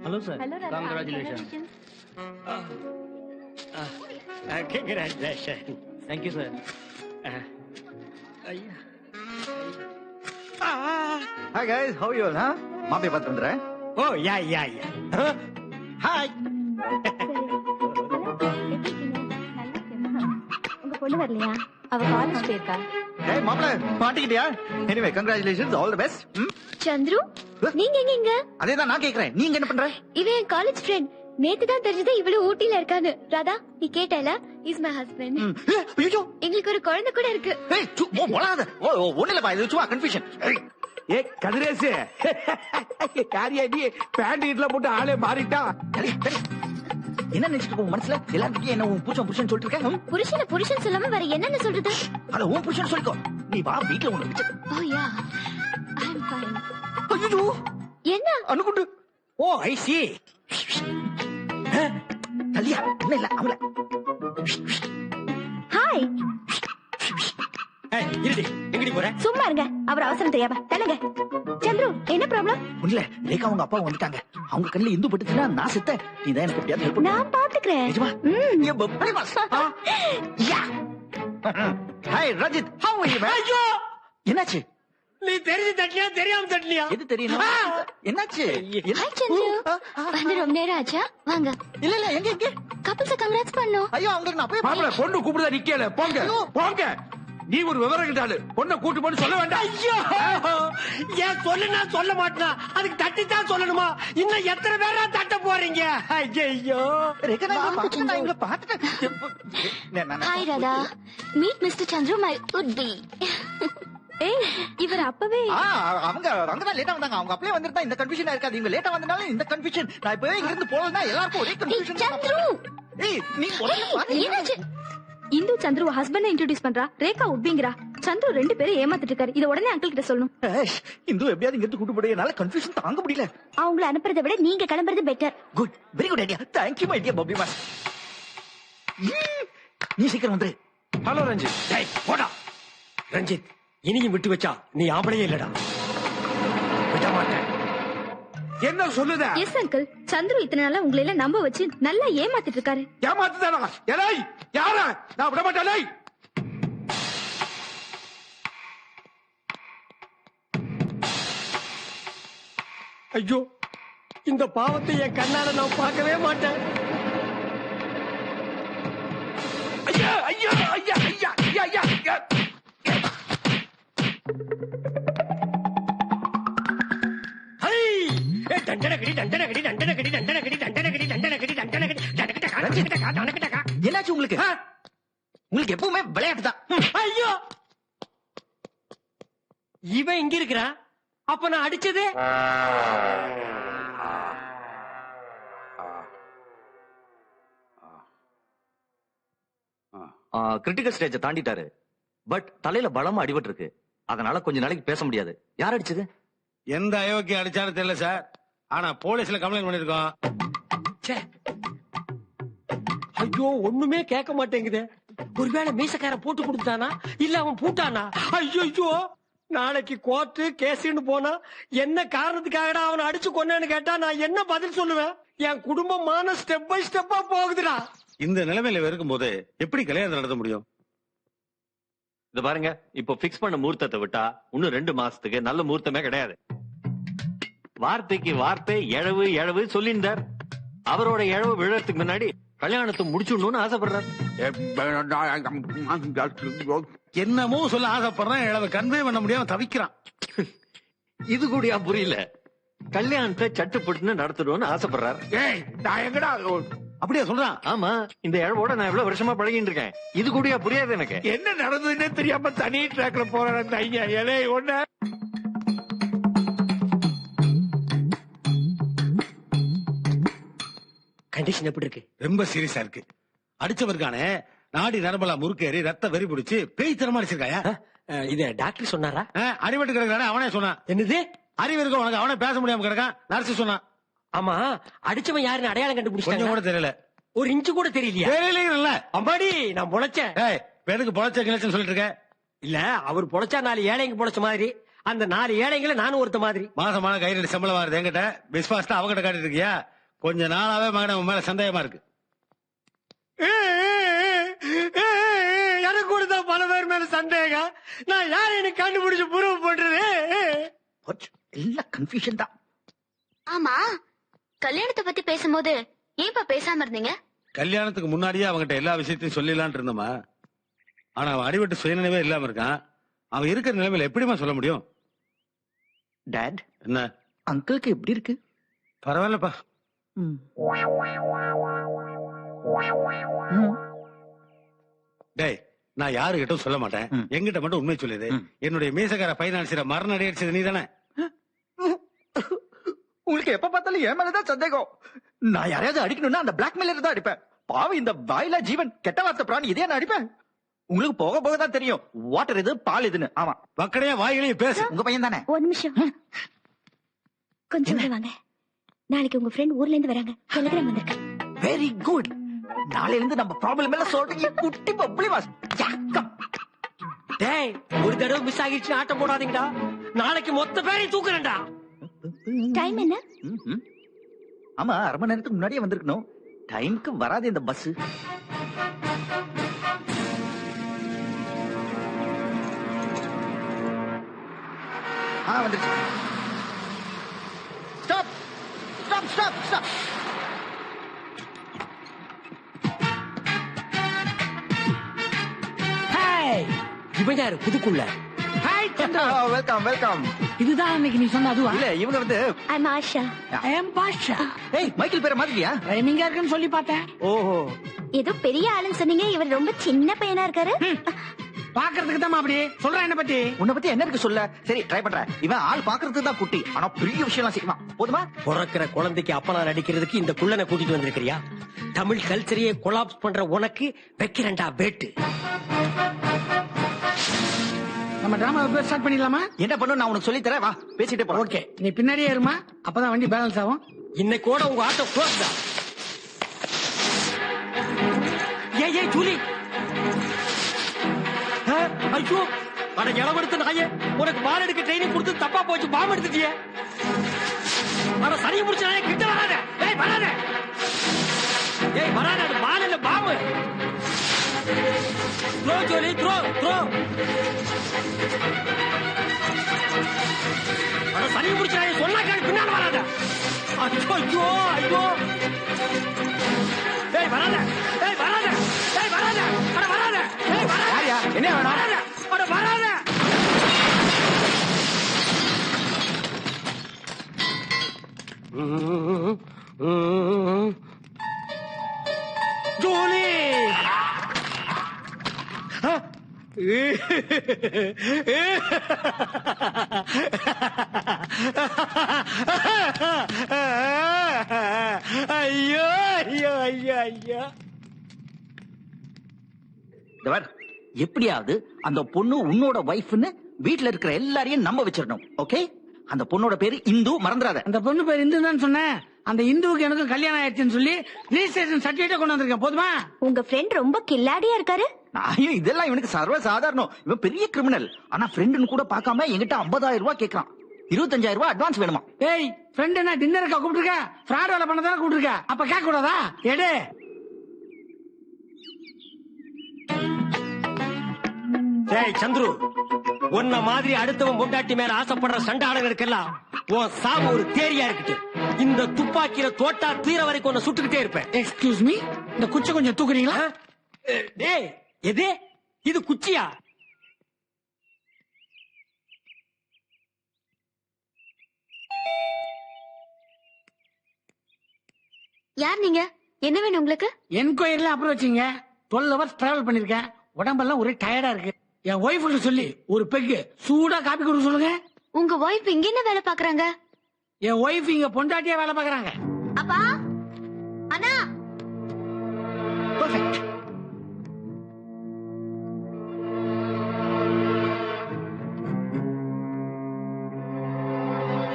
Hello, sir. Hello, Radha. Congratulations. Congratulations. Thank you, sir. Hi guys, how are you all, huh? மாப்பியை பார்த்து வந்துடுறேன். Oh, yeah. Hi. உங்க பொண்ணு வரலையா? அவ college போயிருக்கா. Hey, மாப்பிள மாட்டிக்கிட்டியா? Anyway, congratulations, all the best. Chandru, நீங்க எங்க இங்க? அதேதான் நான் கேக்குறேன். நீங்க என்ன பண்ற? இவன் என் காலேஜ் ஃப்ரெண்ட். நேத்து தான் தெரிஞ்சது இவ்வளவு ஊட்டில இருக்கான்னு. ராதா, நீ கேட்டல? Is my husband. ஐயோ. எங்களுக்கு ஒரு குழந்தை கூட இருக்கு. ஏய், போடாத. ஒண்ணு இல்ல பா, இது சும்மா கன்ஃபியூஷன். ஏ கதிரேசு காரியா நீ பேண்ட் இட்ல போட்டு ஆளே மாறிட்டா. என்ன நினைச்சிட்டு உன் மனசுல எல்லாருக்கும் என்ன உன் புருஷன் சொல்லிட்டு இருக்க? புருஷன் சொல்லாம வேற என்னன்னு சொல்றது? அத உன் புருஷன் சொல்லிக்கோ. நீ வா வீட்ல உன்னை வச்சு. ஓ யா, ஐ அம் ஃபைன். ஐயோ. என்ன? அனுகுண்டு. ஓ ஐ சி. கல்யா என்ன இல்ல அவள. ஹாய். ஏய் இருடி, எங்கடி போற? சும்மா இருங்க. அவர் அவசரம் தெரியாம. தலங்க. சந்துரு, என்ன ப்ராப்ளம்? இல்ல, ரேகா அவங்க அப்பா வந்துட்டாங்க. அவங்க கண்ணுல இந்து பட்டுச்சுன்னா நான் செத்த. நீ தான் எனக்கு எப்படியாவது ஹெல்ப் பண்ணு. நான் பாத்துக்கிறேன். நிஜமா? ஏ பப்படி mass. Yeah. Hi Rajith, how are you man? ஐயோ, என்னாச்சு? நீ தெரிஞ்சு தட்டியா தெரியாம தட்டியா? எது தெரியணும்? என்னாச்சு? ஹாய் சந்துரு. வந்து ரொம்ப நேரம் ஆச்சா? வாங்க. இல்ல எங்க கப்பிள்ஸ கங்க்ராட்ஸ் பண்ணோம். ஐயோ அவங்களுக்கு நான் போய் மாப்பிள பொண்ணு கூப்பிடுதா நிக்கல. போங்க போங்க. நீ ஒரு விவரம் கிட்டாளு. பொண்ணை கூட்டி போன்னு சொல்ல வேண்டாம். ஐயோ, ஏன் சொல்லுனா சொல்ல மாட்டா? அதுக்கு தட்டி தான் சொல்லணுமா? இன்னும் எத்தனை பேரா தட்ட போறீங்க? ஐயோ, ரேகா நான் இவங்கள பாத்துட்டேன். Hi Radha, meet mister Chandru my would be. ஏய், இவர் அப்பவே அவங்க தான் லேட்டா வந்தாங்க. அவங்க அப்படியே வந்திருந்தா இந்த கன்ஃபியூஷன் இருக்காது. இவங்க லேட்டா வந்தனால இந்த கன்ஃபியூஷன். நான் இப்பவே இங்க இருந்து போறதுனா எல்லாருக்கும் ஒரே கன்ஃபியூஷன். சந்துரு. ஏய் நீ என்னாச்சு? இந்து சந்துரு ஹஸ்பண்ட் இன்ட்ரோடியூஸ் பண்றா. ரேகா உப்பிங்கிறா. சந்துரு ரெண்டு பேரும் ஏமாத்திட்டு இருக்காரு. இத உடனே அங்கிள் கிட்ட சொல்லணும். இந்து எப்படியாவது இங்க இருந்து கூட்டு போடு. என்னால கன்ஃபியூஷன் தாங்க முடியல. அவங்கள அனுப்புறதை விட நீங்க கிளம்புறது better. Good, very good idea. Thank you my dear puppy mass. நீ சீக்கிரம் வந்துரு. ஹலோ ரஞ்சித். டேய் போடா. ரஞ்சித், இனியும் விட்டு வச்சா நீ ஆம்பளையே இல்லடா. விட மாட்டேன். என்ன சொல்லுத? எஸ் அங்கிள், சந்துரு இத்தனை நாளா உங்களை எல்லாம் நம்ப வச்சு நல்லா ஏமாத்திட்டு இருக்காரு. ஏமாத்துதானா? ஏய் யாரா? நான் விட மாட்டேன். டேய் ஐயோ, இந்த பாவத்தை என் கண்ணால நான் பார்க்கவே மாட்டேன். ஐயா ஐயா ஐயா ஐயா ஐயா ஐயா. என்னாச்சு உங்களுக்கு? உங்களுக்கு எப்பவுமே விளையாட்டு தான். ஐயோ, இவன் இங்க இருக்கிறான். அப்ப நான் அடிச்சது கிரிட்டிக்கல் ஸ்டேஜ தாண்டிட்டாரு. பட் தலையில பலமா அடிபட்டு இருக்கு. அதனால கொஞ்ச நாளைக்கு பேச முடியாது. யார் அடிச்சது? எந்த அயோக்கிய அடிச்சாலும் தெரியல சார். ஆனா போலீஸ்ல கம்ப்ளைண்ட் பண்ணிருக்கோம். ஐயோ, ஒண்ணுமே கேட்க மாட்டேங்குது. ஒருவேளை மீசக்கார போட்டு கொடுத்தானா இல்ல அவன் பூட்டானா? ஐயோ, நாளைக்கு கோர்ட்டு கேஸ்ன்னு போனா என்ன காரணத்துக்காகடா அவனை அடிச்சு கொன்னேன்னு கேட்டா நான் என்ன பதில் சொல்லுவேன்? என் குடும்பமான ஸ்டெப் பை ஸ்டெப்பா போகுதுடா. இந்த நிலைமையில இருக்கும்போது எப்படி கல்யாணம் நடத்த முடியும்? இது பாருங்க, இப்போ பிக்ஸ் பண்ண முகூர்த்தத்தை விட்டா இன்னும் 2 மாசத்துக்கு நல்ல முகூர்த்தமே கிடையாது. வார்த்தைக்கு வார்த்தை எழவு சொல்லியிருந்தார். அவரோட எழவு விழறதுக்கு முன்னாடி கல்யாணத்தை முடிச்சுடணும்னு ஆசைப்படுறாரு. என்னமோ சொல்ல ஆசைப்படுறேன். இளவ கன்வே பண்ண முடியாம தவிக்கிறான். இது கூடயா புரியல? கல்யாணத்தை சட்டுப்பட்டுன்னு நடத்தணும்னு ஆசைப்படுறாரு. ஏய் நான் எங்கடா அப்படியே சொல்றான்? ஆமா, இந்த இழவோட நான் எவ்வளவு வருஷமா பழகிட்டு இருக்கேன். இது கூடயா புரியாது எனக்கு? என்ன நடந்ததுன்னே தெரியாம தனி ட்ராக்ல போறேன். அந்த ஐயா இலே ஒண்ணு கண்டிஷன் எப்படி இருக்கு? ரொம்ப சீரியஸா இருக்கு. அடிச்சவருக்கானே நாடி நரம்பெல்லாம் முறுக்கேறி ரத்த வெறி பிடிச்சு பேய் தரமா அடிச்சிருக்காயா? இது டாக்டர் சொன்னாரா? அடிபட்டு கிடக்குறானே அவனே சொன்னான். என்னது? அறிவு இருக்க உனக்கு? அவனே பேச முடியாம கிடக்கான். நர்ஸ் சொன்னான். ஆமா, அடிச்சவன் யாருன்னு அடையாளம் கொஞ்சம் கண்டுபிடிச்சாங்க? கூட தெரியல. ஒரு இன்ச்சு கூட தெரியலையா? தெரியல. அம்பாடி, நான் பொழைச்சேன். ஏய் பெருக்கு பொழைச்ச கிளச்சன்னு சொல்லிட்டு இருக்க. இல்ல, அவர் பொழைச்சா 4 ஏழைங்க பொழைச்ச மாதிரி அந்த 4 ஏழைங்களை நானும் ஒருத்த மாதிரி. மாசமான கைரடி சம்பளம் வருது என்கிட்ட, பிஸ்வாஸ்டா அவகிட்ட காட்டிட்டு இருக்கியா? கொஞ்ச நாளாவே மகன் உன் மேல சந்தேகமா இருக்கு. எனக்கு கூட தான் பல பேர் மேல சந்தேகம். நான் யார் எனக்கு கண்டுபிடிச்சு ப்ரூவ் பண்றது? எல்லாம் கன்ஃபியூஷன் தான். ஆமா, கல்யாணத்தை பத்தி பேசும்போது ஏன்பா பேசாம இருந்தீங்க? கல்யாணத்துக்கு முன்னாடியே அவங்கிட்ட எல்லா விஷயத்தையும் சொல்லிடலான் இருந்தோமா. ஆனா அவன் அடிபட்டு சுயநினைவே இல்லாம இருக்கான். அவன் இருக்கிற நிலைமையில எப்படிமா சொல்ல முடியும்? டாட், என்ன அங்கிளுக்கு எப்படி இருக்கு? பரவாயில்லப்பா. டேய், நான் யாருகிட்டும் சொல்ல மாட்டேன். எங்கிட்ட மட்டும் உண்மை சொல்லுது. என்னுடைய மீசக்கார பைனான்சியரை மரண அடிச்சது நீ தானே? உங்களுக்கு எப்ப பார்த்தாலும் என் மேலதான் சந்தேகம். நான் யாரையாவது அடிக்கணும்னா அந்த பிளாக்மெயிலர் தான் அடிப்பேன். பாவி இந்த வாயிலா ஜீவன், கெட்ட வார்த்தை பிராணி, இதே நான் அடிப்பேன். உங்களுக்கு போக போக தான் தெரியும் வாட்டர் இது பால் இதுன்னு. ஆமா, வக்கடையா வாயிலையும் பேசு. உங்க பையன் தானே? ஒரு நிமிஷம், கொஞ்சம் உள்ள வாங்க. நாளைக்கு உங்க ஃப்ரெண்ட் ஊர்ல இருந்து வராங்க. டெலிகிராம் வந்திருக்கு. Very good. நாளைல இருந்து நம்ம ப்ராப்ளம் எல்லாம் சொல்றீங்க. குட்டி பப்ளி வாஸ். டேய், ஒரு தடவை மிஸ் ஆகிடுச்சு ஆட்டம் போடாதீங்கடா. நாளைக்கு மொத்த பேரையும் தூக்குறேன்டா. டைம் என்ன? ஆமா, அரை மணி நேரத்துக்கு முன்னாடியே வந்திருக்கணும். டைமுக்கு வராது இந்த பஸ். வந்துருச்சு. Stop stop stop stop. இவன் யாரு புதுக்குள்ள? Welcome welcome. இதுதான் அன்னைக்கு நீ சொன்ன அதுவா? இல்ல, இவங்க வந்து ஐம் ஆஷா. ஐ அம் பாஷா. ஏய், மைக்கேல் பேரை மாதிரியா? ரைமிங்கா இருக்குன்னு சொல்லி பார்த்தேன். ஓஹோ, ஏதோ பெரிய ஆளுன்னு சொன்னீங்க. இவர் ரொம்ப சின்ன பையனா இருக்காரு. பாக்குறதுக்கு தான் அப்படி சொல்றேன். என்ன பத்தி? உன்னை பத்தி என்ன இருக்கு சொல்ல? சரி, ட்ரை பண்றேன். இவன் ஆள் பாக்குறதுக்கு தான் குட்டி, ஆனா பெரிய விஷயம் எல்லாம் செய்வான். போதுமா? பிறக்கிற குழந்தைக்கு அப்பனா நடிக்கிறதுக்கு இந்த குள்ளனை கூட்டிட்டு வந்திருக்கிறியா? தமிழ் கல்ச்சரையே கொலாப்ஸ் பண்ற உனக்கு வைக்கிறேன்டா பேட்டு. நம்ம டிராமா ஸ்டார்ட் பண்ணிடலாமா? என்ன பண்ணும் நான் உனக்கு சொல்லி தரேன். வா, பேசிட்டே போறோம். ஓகே, நீ பின்னாடியே இருமா, அப்பதான் வண்டி பேலன்ஸ் ஆகும். இன்னைக்கோட உங்க ஆட்டம் க்ளோஸ் தான். ஏய் ஜூலி, ஐயோ, அட இளவெடுத்த நாயே, உனக்கு பால் எடுக்க ட்ரைனிங் கொடுத்து தப்பா போச்சு. பாம்பு எடுத்துட்டியே. அட சரி முடிச்ச நாயே, கிட்ட வராத. ஏய் வராத, ஏய் வராத. அது பால் இல்ல, பாம்பு. Throw Julie, throw throw. அட சரி முடிச்ச நாயே, சொன்னா கேளு, பின்னால வராத. ஐயோ ஐயோ ஐயோ. ஏய் வராத, ஏய் வராத, ஏய் வராத, அட வராத, ஏய் வராத. யாரியா? என்ன வேணும்? வராத, அட வராத. ஜூலி, ஐயோ ஐயோ ஐயோ ஐயோ. எப்படியாவது அந்த பொண்ணு உன்னோட வைஃப்னு வீட்டுல இருக்கிற எல்லாரையும் நம்ப வச்சிடணும். ஓகே? அந்த பொண்ணோட பேரு இந்து, மறந்துடாத. அந்த பொண்ணு பேர் இந்து தான் சொன்னேன். அந்த இந்துவுக்கு எனக்கும் கல்யாணம் ஆயிடுச்சுன்னு சொல்லி ரிஜிஸ்ட்ரேஷன் சர்டிபிகேட் கொண்டு வந்திருக்கேன். போதுமா? உங்க ஃப்ரெண்ட் ரொம்ப கில்லாடியா இருக்காரு. ஐயோ, இதெல்லாம் இவனுக்கு சர்வ சாதாரணம். இவன் பெரிய கிரிமினல். ஆனா ஃப்ரெண்டுன்னு கூட பார்க்காம என்கிட்ட 50,000 ரூபாய் கேட்கறான். 25,000 ரூபாய் அட்வான்ஸ் வேணுமா? ஏய், ஃப்ரெண்ட் என்ன டின்னருக்கா கூப்பிட்டுருக்க? ஃப்ராட் வேலை பண்ணதானே கூப்பிட்டுருக்க. அப்ப கேட்க கூடாதா? எடு. ஏய் சந்துரு, உன்ன மாதிரி அடுத்தவன் பொண்டாட்டி மேல ஆசைப்படுற சண்டாளங்களுக்கெல்லாம் உன் சாவு ஒரு தேரியா இருக்கட்டு. இந்த துப்பாக்கியில தோட்டா தீர வரைக்கும் உன்னை சுட்டுக்கிட்டே இருப்பேன். எக்ஸ்கியூஸ் மீ, இந்த குச்சை கொஞ்சம் தூக்குறீங்களா? டேய், எது இது குச்சியா? யார் நீங்க? என்ன வேணும் உங்களுக்கு? என்கொயரில அப்புறம் வச்சீங்க. 12 hours டிராவல் பண்ணிருக்கேன். உடம்பெல்லாம் ஒரே டயர்டா இருக்கு. என் ஒய்ஃபுக்கு சொல்லி ஒரு பெக்கு சூடா காப்பி கொடுக்க சொல்லுங்க. உங்க ஒய்ஃப் இங்க என்ன வேலை பாக்குறாங்க? என் ஒய்ஃப் இங்க பொண்டாட்டியா வேலை பாக்குறாங்க. அப்பா, அண்ணா. பெர்ஃபெக்ட்.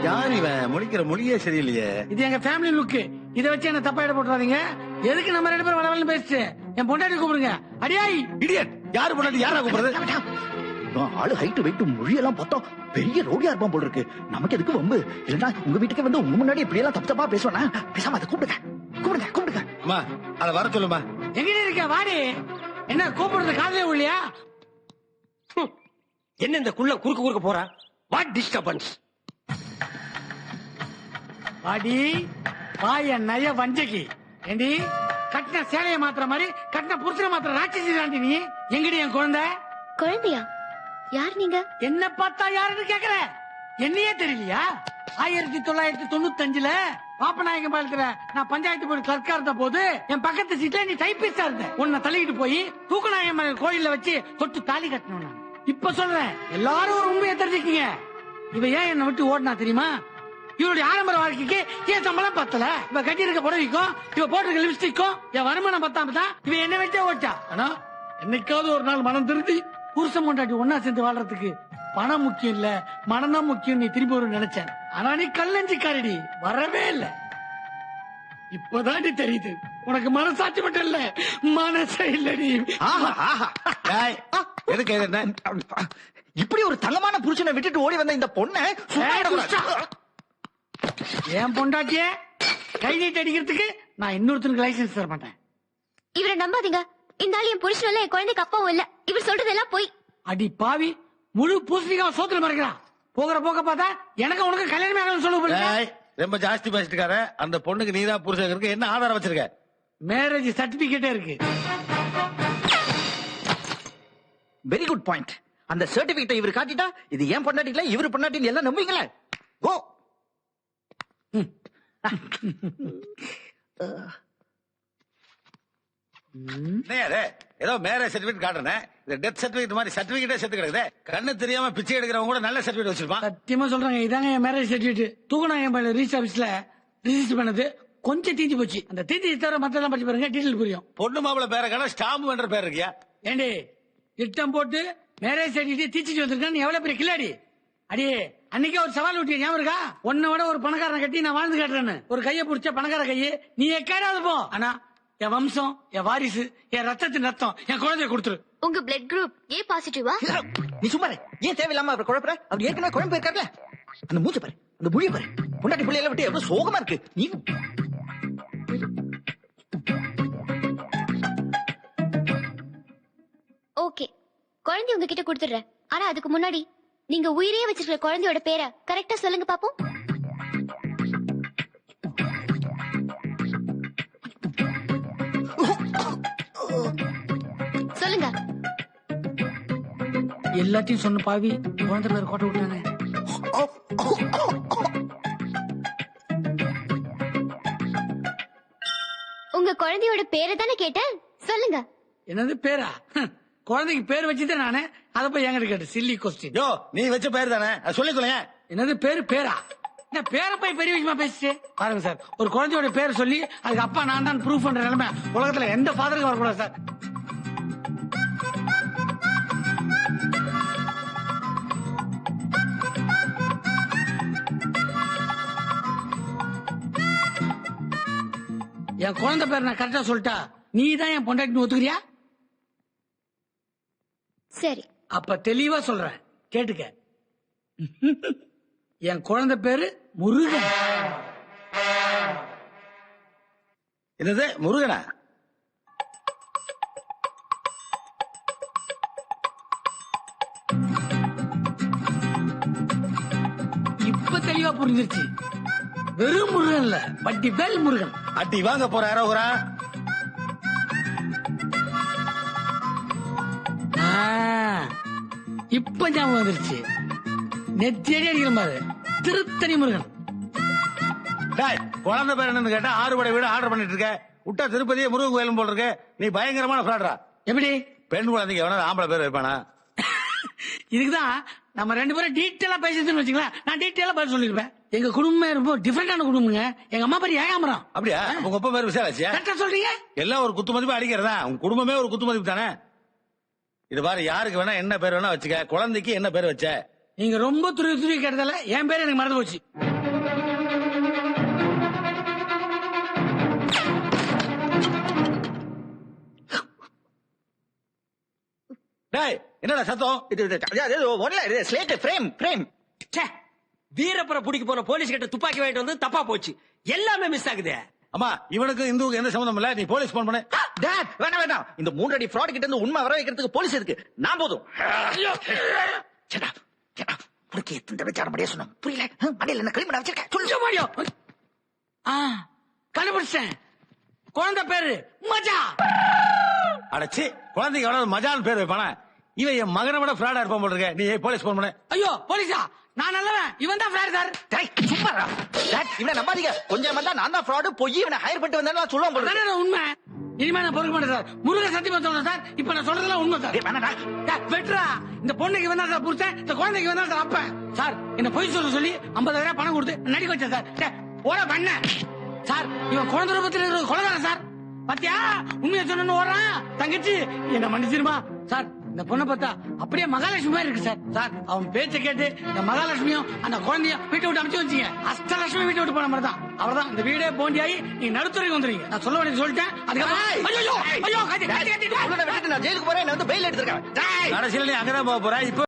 யார் இவன்? முடிக்கிற மொழியே சரியில்லையே. இது எங்க ஃபேமிலி லுக். இதை வச்சு என்ன தப்பா இட போட்டுறாதீங்க. எதுக்கு நம்ம 2 பேரும் வளவலன்னு பேசிட்டு என் பொண்டாட்டி கூப்பிடுங்க. அடியாய் இடியட். யாரு பொண்டாட்டி யாரா கூப்பிடுறது? இவன் ஆளு ஹைட் வெயிட் மொழியெல்லாம் பார்த்தா பெரிய ரோடியா இருப்பான் போல இருக்கு. நமக்கு எதுக்கு வம்பு? இல்லன்னா உங்க வீட்டுக்கு வந்து உங்க முன்னாடி இப்படி எல்லாம் தப்பு தப்பா பேசுவானா? பேசாம அதை கூப்பிடுங்க. அம்மா அத வர சொல்லுமா. எங்க இருக்க வாடி. என்ன கூப்பிடுறது காதலே இல்லையா? என்ன இந்த குள்ள குறுக்க போற? What disturbance? வாடி வாய நய வஞ்சகி. ஏண்டி கட்டின சேலையை மாத்திர மாதிரி கட்டின புருஷனை மாத்திர ராட்சசி தாண்டி நீ. எங்கடி என் குழந்தை? குழந்தையா? யார் நீங்க? என்ன பார்த்தா யாருன்னு கேக்குற? என்னையே தெரியலையா? 1995 பாப்பநாயகம் பாலத்துல நான் பஞ்சாயத்து போர்டு கிளர்க்கா இருந்த போது என் பக்கத்து சீட்ல நீ டைப்பிஸ்டா இருந்த. உன்னை தள்ளிக்கிட்டு போய் தூக்கநாயகம் கோயில்ல வச்சு தொட்டு தாலி கட்டணும். நான் இப்ப சொல்றேன், எல்லாரும் ஒரு உண்மையை தெரிஞ்சுக்கீங்க. இவ ஏன் என்னை விட்டு ஓடினா தெரியுமா? இவருடைய ஆரம்ப வாழ்க்கைக்கு ஏன் சம்பளம் பத்தல. இவ கட்டி இருக்க புடவைக்கும் இவ போட்டிருக்க லிப்ஸ்டிக்கும் என் வருமானம் பத்தாம தான் இவ என்ன வச்சே ஓட்டா. ஆனா என்னைக்காவது ஒரு நாள் மனம் திருந்தி புருஷன் கொண்டாட்டி ஒன்னா சேர்ந்து வாழ்றதுக்கு பணம் முக்கியம் இல்ல மனம் தான் முக்கியம் நீ திரும்பி ஒரு நினைச்சேன். ஆனா நீ கல்லஞ்சிக்காரடி, வரவே இல்ல. இப்பதாண்டி தெரியுது உனக்கு மனசாட்சி மட்டும் இல்ல மனசே இல்லடி. டேய், எதுக்கு இது என்ன? இப்படி ஒரு தங்கமான புருஷனை விட்டுட்டு ஓடி வந்த இந்த பொண்ணை என் பொண்டாட்டிய கை நீட்டி அடிக்கிறதுக்கு நான் இன்னொருத்தனுக்கு லைசன்ஸ் தர மாட்டேன். இவரை நம்பாதீங்க. இந்த ஆள் என் புருஷனும் இல்ல, என் குழந்தைக்கு அப்பாவும் இல்ல. இவர் சொல்றதெல்லாம் போய். அடி பாவி, முழு பூசணிக்காவ சோத்துல மறைக்கிறான். போகிற போக்க பார்த்தா எனக்கு உனக்கு கல்யாணமே ஆகணும்னு சொல்ல போறீங்க. டேய், ரொம்ப ஜாஸ்தி பேசிட்டுக்கார. அந்த பொண்ணுக்கு நீதான் புருஷன் இருக்கு. என்ன ஆதாரம் வச்சிருக்க? மேரேஜ் சர்டிபிகேட்டே இருக்கு. Very good point. அந்த சர்டிபிகேட்டை இவர் காட்டிட்டா இது ஏன் பொண்டாட்டி இல்ல இவரு பொண்டாட்டின்னு எல்லாம் நம்புவீங்களே. கோ. ஏதோ மேரேஜ் சர்டிபிகேட் காட்டுறேன். இந்த டெத் சர்டிபிகேட் மாதிரி சர்டிபிகேட்டே செத்து கிடக்குது. கண்ணு தெரியாம பிச்சை எடுக்கிறவங்க கூட நல்ல சர்டிபிகேட் வச்சிருப்பான். சத்தியமா சொல்றாங்க, இதாங்க என் மேரேஜ் சர்டிபிகேட். தூக்கநாயகம் ரிஜிஸ்டர் ஆபீஸ்ல ரிஜிஸ்டர் பண்ணது கொஞ்சம் தீஞ்சு போச்சு. அந்த தீஞ்சு தவிர மத்தெல்லாம் படிச்சு பாருங்க, டீட்டெயில் புரியும். பொண்ணு மாப்பிள பேரை கடை ஸ்டாம்பு என்ற பேர் இருக்கியா? ஏண்டி திட்டம் போட்டு மேரேஜ் சர்டிபிகேட் தீச்சிட்டு வந்திருக்கான். எவ்வளவு பெரிய கில்லாடி. அடி அன்னைக்கே ஒரு சவால் விட்டிய ஞாபகம் இருக்கா? உன்னை விட ஒரு பணக்காரனை கட்டி நான் வாழ்ந்து காட்டுறேன்னு. ஒரு கையை பிடிச்ச பணக்கார கையை நீ எக்காடாவது போ. ஆனா என் வம்சம், என் வாரிசு, என் ரத்தத்தின் ரத்தம் என் குழந்தைய கொடுத்துரு. உங்க பிளட் குரூப் ஏ பாசிட்டிவா? நீ சும்மா இரு. ஏன் தேவையில்லாம அவர் குழப்பற? அவர் ஏற்கனவே குழம்பு இருக்காருல. அந்த மூச்ச பாரு, அந்த மொழிய பாரு. பொண்டாட்டி பிள்ளையில விட்டு எவ்வளவு சோகமா இருக்கு. நீ ஓகே, குழந்தை உங்ககிட்ட கொடுத்துடுறேன். ஆனா அதுக்கு முன்னாடி நீங்க உயிரையே வச்சிருக்கிற குழந்தையோட பேரை கரெக்டா சொல்லுங்க பாப்போம். சொல்லுங்க. எல்லாத்தையும் சொன்ன பாவி குழந்தை பேர் கோட்டை விட்டானே. உங்க குழந்தையோட பேரை தானே கேட்டேன், சொல்லுங்க. என்னது பேரா? குழந்தைக்கு பேர் வச்சுதான் நானே. அதை போய் என்கிட்ட கேட்டு சில்லி கொஸ்டின். யோ, நீ வச்ச பேர் தானே, சொல்லிக்கொள்ளுங்க. என்னது பேரா? என்ன பேரை போய் பெரிய விஷயமா பேசிச்சு பாருங்க சார். ஒரு குழந்தையோட பேர் சொல்லி அதுக்கு அப்பா நான் தான் ப்ரூஃப் பண்ற நிலைமை உலகத்துல எந்த ஃபாதருக்கு வரக்கூடாது சார். என் குழந்தை பேர் நான் கரெக்டா சொல்லிட்டா நீ தான் என் பொண்டாட்டி ஒத்துக்கிறியா? சரி, அப்ப தெளிவா சொல்றேன், கேட்டுக்க. என் குழந்தை பேரு முருகன். என்னது முருகனா? இப்ப தெளிவா புரிஞ்சிருச்சு. வெறும் முருகன் இல்ல, பட்டி வேல் முருகன். அட்டி வாங்க போற அரோகரா. இப்ப ஞாபகம் வந்துருச்சு. நெத்தியடி அடிக்கிற மாதிரி திருத்தணி முருகன். டேய், குழந்தை பேர் என்னன்னு கேட்டா 6 படை வீடு ஆர்டர் பண்ணிட்டு இருக்க. விட்டா திருப்பதியே முருகன் கோயிலும் போல் இருக்கு. நீ பயங்கரமான ஃப்ராடரா. எப்படி? பெண் குழந்தைக்கு எவனா ஆம்பளை பேர் வைப்பானா? இதுக்குதான் நம்ம 2 பேரும் டீட்டெயிலா பேசிட்டு வச்சுக்கலாம். நான் டீட்டெயிலா பதில் சொல்லிருப்பேன். எங்க குடும்பமே ரொம்ப டிஃபரெண்டான குடும்பங்க. எங்க அம்மா பேர் ஏகாமரம். அப்படியா? உங்க அப்பா பேர் விசாலாச்சியா? கரெக்டா சொல்றீங்க. எல்லாம் ஒரு குத்து மதிப்பு அடிக்கிறதா. உங்க குடும்பமே ஒரு குத்து மதிப்பு தானே. இது பாரு, யாருக்கு வேணா என்ன பேர் வேணா வச்சுக்க. குழந்தைக்கு என்ன பேர் வச்ச? நீங்க ரொம்ப துருவி கேட்டதால என் பேர் எனக்கு மறந்து போச்சு. டேய் என்னடா சத்தம்? இது ஸ்லேட் ஃப்ரேம் ஃப்ரேம். ச்சே, வீரப்பரை பிடிக்க போன போலீஸ் கிட்ட துப்பாக்கி வாங்கிட்டு வந்து தப்பா போச்சு. எல்லாமே மிஸ் ஆகுது. அம்மா இவனுக்கு இந்துவுக்கு எந்த சம்மந்தம் இல்ல. நீ போலீஸ் போன் பண்ணு. டாட் வேணாம் வேணாம், இந்த 3 அடி ஃப்ராட் கிட்ட இருந்து உண்மை வர வைக்கிறதுக்கு போலீஸ் இருக்கு, நான் போதும். சேடா சேடா உனக்கு எத்தனை விசாரம் முடிய சொன்னோம் புரியல? மடியில என்ன கிளீன் பண்ண வச்சிருக்கேன் சொல்லு. மாடியோ கண்டுபிடிச்சேன். குழந்தை பேரு மஜா. அடச்சி, குழந்தைக்கு எவ்வளவு மஜான்னு பேர் வைப்பானா? இவன் என் மகனை விட ஃப்ராடா இருப்பான் போல இருக்க. நீ போலீஸ் போன் பண்ணு. ஐயோ போலீஸா? நான் நல்லவன், இவன் தான் ஃப்ராட் சார். டேய் சும்மா இருடா. டாட் இவனை நம்பாதீங்க. கொஞ்சம் வந்தா நான் தான் ஃப்ராட், போய் இவனை ஹையர் பண்ணிட்டு வந்தேன்னு சொல்லுவான் போல இருக்கு. அதானே உண்மை. இனிமே நான் பொறுக்க மாட்டேன் சார். முருக சத்தியமா சொல்றேன் சார். இப்ப நான் சொல்றதெல்லாம் உண்மை சார். டேய் வேணாடா. வெட்ரா, இந்த பொண்ணுக்கு இவன் தான் சார் புருஷன், இந்த குழந்தைக்கு இவன் தான் சார் அப்ப. சார் என்ன பொய் சொல்ல சொல்லி 50,000 பணம் கொடுத்து நடிக்க வச்சேன் சார். ஓட பண்ண சார். இவன் குழந்தை ரூபத்தில் இருக்கிற கொலகாரன் சார். பாத்தியா, உண்மையை சொன்னு ஓடுறான். தங்கச்சி என்ன மன்னிச்சிருமா சார். இந்த பொண்ணை பார்த்தா அப்படியே மகாலட்சுமி மாதிரி இருக்கு சார். சார் அவன் பேச்சை கேட்டு இந்த மகாலட்சுமியும் அந்த குழந்தையும் வீட்டை விட்டு அமைச்சு வச்சீங்க. அஷ்டலட்சுமி வீட்டை விட்டு போன மாதிரி தான். அவர்தான் இந்த வீடே போண்டியாயி நீ நடுத்துறைக்கு வந்துருங்க. நான் சொல்ல வேண்டியது சொல்லிட்டேன். அதுக்கப்புறம் ஐயோ ஐயோ கத்தி கத்தி கத்தி நான் ஜெயிலுக்கு போறேன், நான் வந்து பெயில் எடுத்திருக்கேன். கடைசியில நீ அங்கதான் போக போற. இப்போ